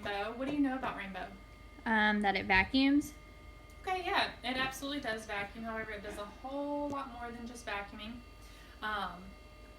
Rainbow. What do you know about Rainbow? That it vacuums. Okay, yeah, it absolutely does vacuum. However, it does a whole lot more than just vacuuming.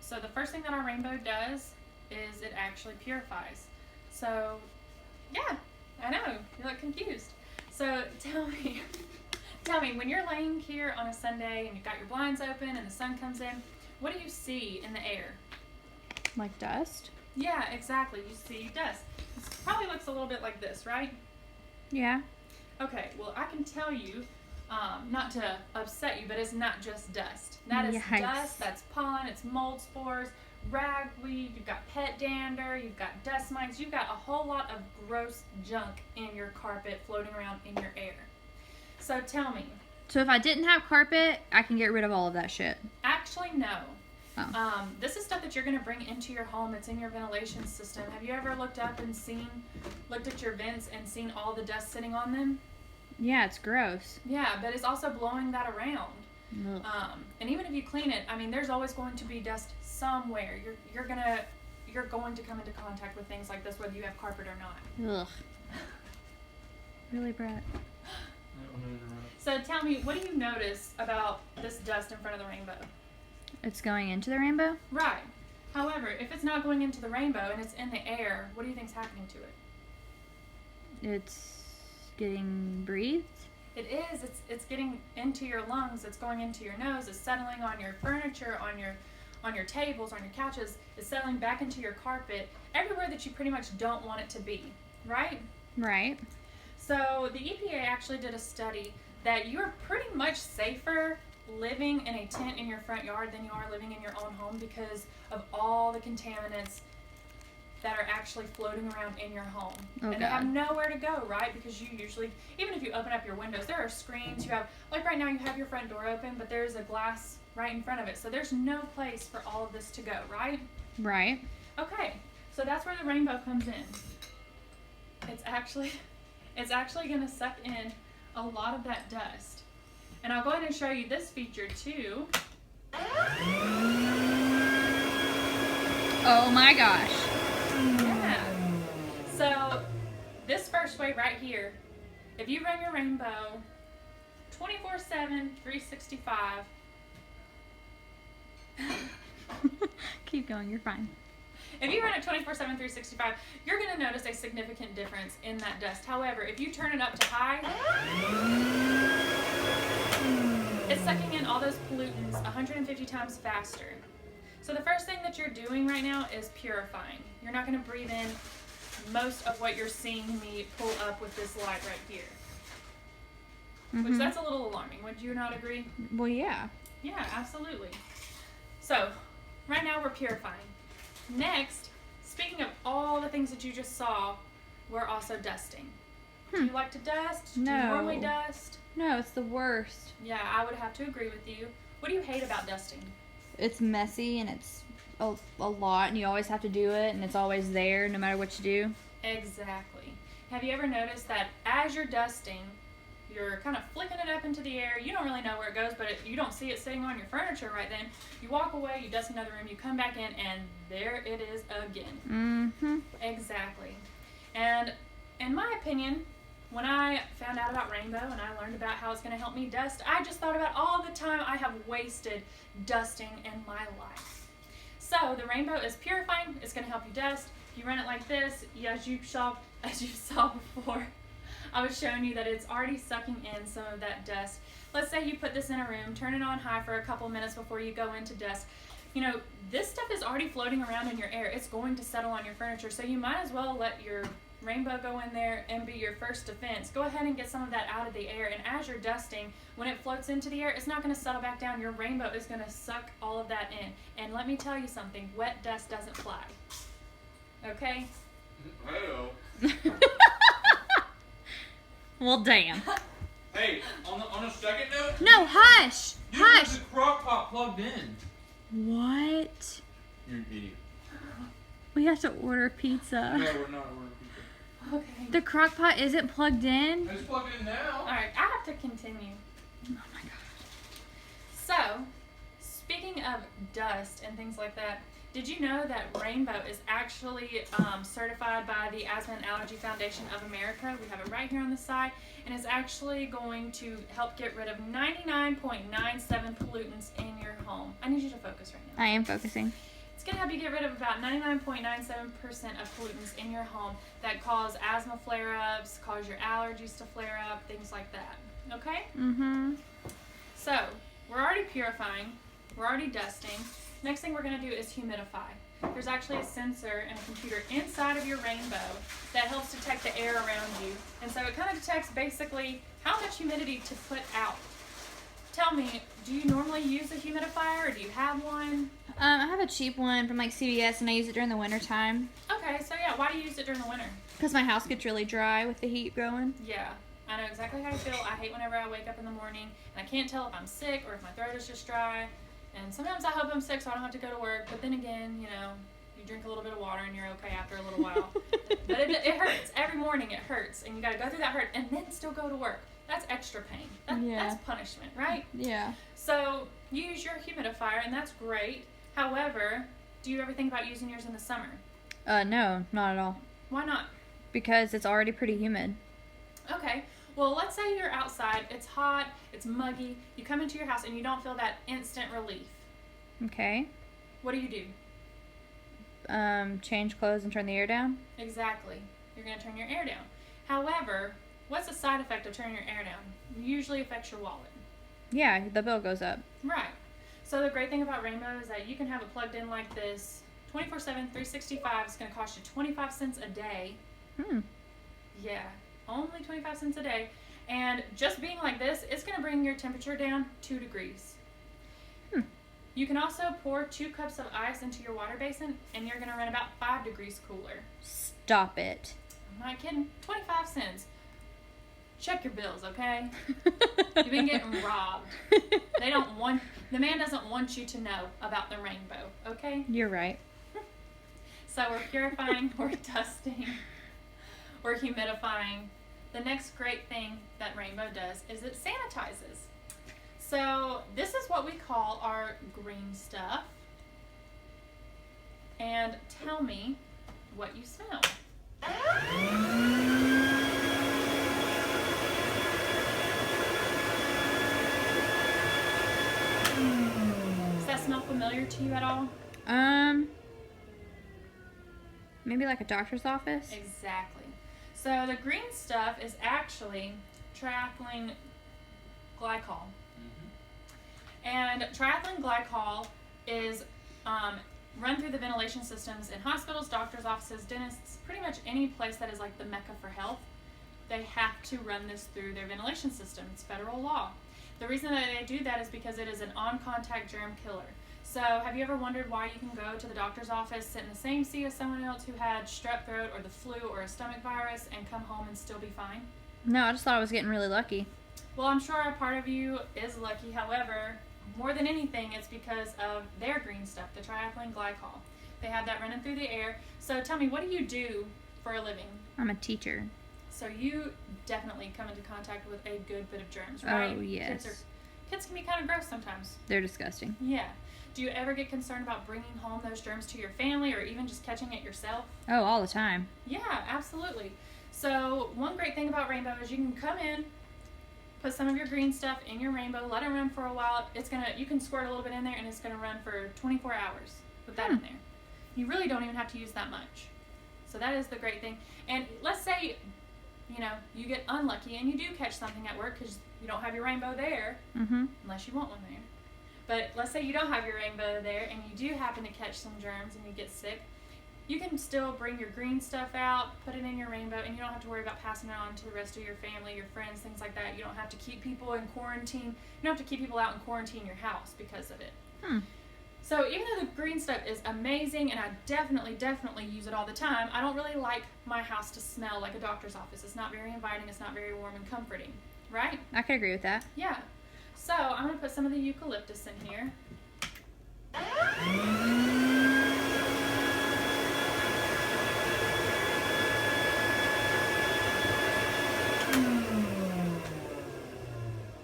So the first thing that our Rainbow does is it actually purifies. So, yeah, I know, you look confused. So tell me, when you're laying here on a Sunday and you've got your blinds open and the sun comes in, what do you see in the air? Like dust? Yeah, exactly. You see dust. It probably looks a little bit like this, right? Yeah. Okay, well, I can tell you, not to upset you, but it's not just dust. That is Yikes. dust, that's pollen, it's mold spores, ragweed, you've got pet dander, you've got dust mites, you've got a whole lot of gross junk in your carpet floating around in your air. So tell me. So if I didn't have carpet, I can get rid of all of that shit. Actually, no. Oh. This is stuff that you're going to bring into your home. It's in your ventilation system. Have you ever looked up and looked at your vents and seen all the dust sitting on them? Yeah, it's gross. Yeah, but it's also blowing that around. Ugh. And even if you clean it, I mean, there's always going to be dust somewhere. You're going to come into contact with things like this, whether you have carpet or not. Ugh. Really, Brett? So tell me, what do you notice about this dust in front of the rainbow? It's going into the rainbow? Right. However, if it's not going into the rainbow and it's in the air, what do you think's happening to it? It's getting breathed? It is. It's getting into your lungs. It's going into your nose. It's settling on your furniture, on your tables, on your couches. It's settling back into your carpet, everywhere that you pretty much don't want it to be, right? Right. So the EPA actually did a study that you're pretty much safer living in a tent in your front yard than you are living in your own home because of all the contaminants that are actually floating around in your home. Oh, and they have nowhere to go, right? Because you usually, even if you open up your windows, there are screens. You have, like right now you have your front door open, but there's a glass right in front of it. So there's no place for all of this to go, right? Right. Okay, so that's where the rainbow comes in. It's actually going to suck in a lot of that dust. And I'll go ahead and show you this feature too. Oh my gosh. Yeah. So this first way right here, if you run your rainbow 24/7, 365. Keep going, you're fine. If you run it 24/7, 365, you're going to notice a significant difference in that dust. However, if you turn it up to high, it's sucking in all those pollutants 150 times faster. So the first thing that you're doing right now is purifying. You're not going to breathe in most of what you're seeing me pull up with this light right here. Which that's a little alarming. Would you not agree? Well, yeah. Yeah, absolutely. So, right now we're purifying. Next, speaking of all the things that you just saw, we're also dusting. Do you like to dust? No. Do you normally dust? No, it's the worst. Yeah, I would have to agree with you. What do you hate about dusting? It's messy and it's a lot and you always have to do it and it's always there no matter what you do. Exactly. Have you ever noticed that as you're dusting, you're kind of flicking it up into the air. You don't really know where it goes, but you don't see it sitting on your furniture right then. You walk away, you dust another room, you come back in, and there it is again. Mm-hmm. Exactly. And in my opinion, when I found out about Rainbow and I learned about how it's going to help me dust, I just thought about all the time I have wasted dusting in my life. So the Rainbow is purifying. It's going to help you dust. You run it like this, as you saw before. I was showing you that it's already sucking in some of that dust. Let's say you put this in a room, turn it on high for a couple minutes before you go into dust. You know, this stuff is already floating around in your air. It's going to settle on your furniture, so you might as well let your Rainbow go in there and be your first defense. Go ahead and get some of that out of the air, and as you're dusting, when it floats into the air, it's not going to settle back down. Your Rainbow is going to suck all of that in. And let me tell you something, wet dust doesn't fly. Okay? Hello. Well, damn. Hey, on a second note. No, hush! You Hush! have the crock pot plugged in. What? You're an idiot. We have to order pizza. No, we're not ordering pizza. Okay. The crock pot isn't plugged in? I just plug it in now. Alright, I have to continue. Oh my god. So, speaking of dust and things like that, Did you know that Rainbow is actually certified by the Asthma and Allergy Foundation of America? We have it right here on the side, and it's actually going to help get rid of 99.97 pollutants in your home. I need you to focus right now. I am focusing. It's going to help you get rid of about 99.97% of pollutants in your home that cause asthma flare-ups, cause your allergies to flare up, things like that. Okay? Mm-hmm. So, we're already purifying. We're already dusting. Next thing we're going to do is humidify. There's actually a sensor and a computer inside of your Rainbow that helps detect the air around you. And so it kind of detects basically how much humidity to put out. Tell me, do you normally use a humidifier or do you have one? I have a cheap one from like CVS, and I use it during the winter time. Okay, so yeah, why do you use it during the winter? Because my house gets really dry with the heat going. Yeah, I know exactly how you feel. I hate whenever I wake up in the morning and I can't tell if I'm sick or if my throat is just dry. And sometimes I hope I'm sick so I don't have to go to work. But then again, you know, you drink a little bit of water and you're okay after a little while. But it hurts. Every morning it hurts. And you got to go through that hurt and then still go to work. That's extra pain. That's punishment, right? Yeah. So use your humidifier and that's great. However, do you ever think about using yours in the summer? No, not at all. Why not? Because it's already pretty humid. Okay. Well, let's say you're outside, it's hot, it's muggy, you come into your house and you don't feel that instant relief. Okay. What do? Change clothes and turn the air down? Exactly. You're going to turn your air down. However, what's the side effect of turning your air down? It usually affects your wallet. Yeah, the bill goes up. Right. So the great thing about Rainbow is that you can have it plugged in like this 24/7, 365. It's going to cost you 25 cents a day. Yeah. Only 25 cents a day. And just being like this, it's going to bring your temperature down 2 degrees. You can also pour 2 cups of ice into your water basin, and you're going to run about 5 degrees cooler. Stop it. I'm not kidding. 25 cents. Check your bills, okay? You've been getting robbed. The man doesn't want you to know about the Rainbow, okay? You're right. So we're purifying, we're dusting, we're humidifying. The next great thing that Rainbow does is it sanitizes. So this is what we call our green stuff. And tell me what you smell. Does that smell familiar to you at all? Maybe like a doctor's office? Exactly. So the green stuff is actually triethylene glycol. And triethylene glycol is run through the ventilation systems in hospitals, doctors' offices, dentists, pretty much any place that is like the mecca for health. They have to run this through their ventilation system. It's federal law. The reason that they do that is because it is an on-contact germ killer. So have you ever wondered why you can go to the doctor's office, sit in the same seat as someone else who had strep throat or the flu or a stomach virus and come home and still be fine? No, I just thought I was getting really lucky. Well, I'm sure a part of you is lucky. However, more than anything, it's because of their green stuff, the triethylene glycol. They have that running through the air. So tell me, what do you do for a living? I'm a teacher. So you definitely come into contact with a good bit of germs, right? Oh, yes. Kids can be kind of gross sometimes. They're disgusting. Yeah. Do you ever get concerned about bringing home those germs to your family or even just catching it yourself? Oh, all the time. Yeah, absolutely. So one great thing about Rainbow is you can come in, put some of your green stuff in your Rainbow, let it run for a while. You can squirt a little bit in there and it's gonna run for 24 hours with that in there. You really don't even have to use that much. So that is the great thing. And let's say, you get unlucky and you do catch something at work because you don't have your Rainbow there, unless you want one there. But let's say you don't have your Rainbow there and you do happen to catch some germs and you get sick. You can still bring your green stuff out, put it in your Rainbow, and you don't have to worry about passing it on to the rest of your family, your friends, things like that. You don't have to keep people in quarantine. You don't have to keep people out and quarantine your house because of it. So even though the green stuff is amazing, and I definitely use it all the time, I don't really like my house to smell like a doctor's office. It's not very inviting. It's not very warm and comforting, right? I could agree with that. Yeah. So I'm going to put some of the eucalyptus in here.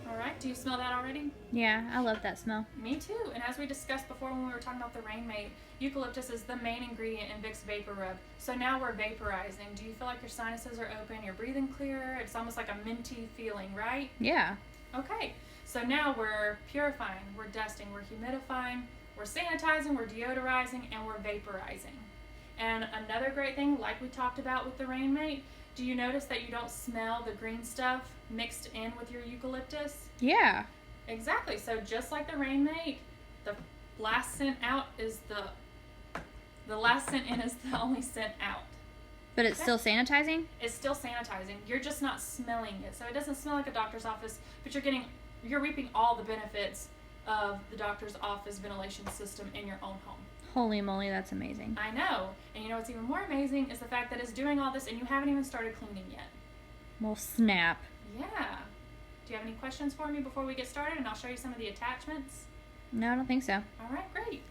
All right. Do you smell that already? Yeah, I love that smell. Me too. And as we discussed before when we were talking about the Rainmate, eucalyptus is the main ingredient in Vicks Vapor Rub. So now we're vaporizing. Do you feel like your sinuses are open? You're breathing clearer? It's almost like a minty feeling, right? Yeah. Okay. So now we're purifying, we're dusting, we're humidifying, we're sanitizing, we're deodorizing, and we're vaporizing. And another great thing, like we talked about with the Rainmate, do you notice that you don't smell the green stuff mixed in with your eucalyptus? Yeah. Exactly. So just like the Rainmate, the last scent out is the last scent in is the only scent out. But it's still sanitizing? It's still sanitizing. You're just not smelling it. So it doesn't smell like a doctor's office, but you're reaping all the benefits of the doctor's office ventilation system in your own home. Holy moly, that's amazing. I know. And you know what's even more amazing is the fact that it's doing all this and you haven't even started cleaning yet. Well, snap. Yeah. Do you have any questions for me before we get started? And I'll show you some of the attachments. No, I don't think so. All right, great.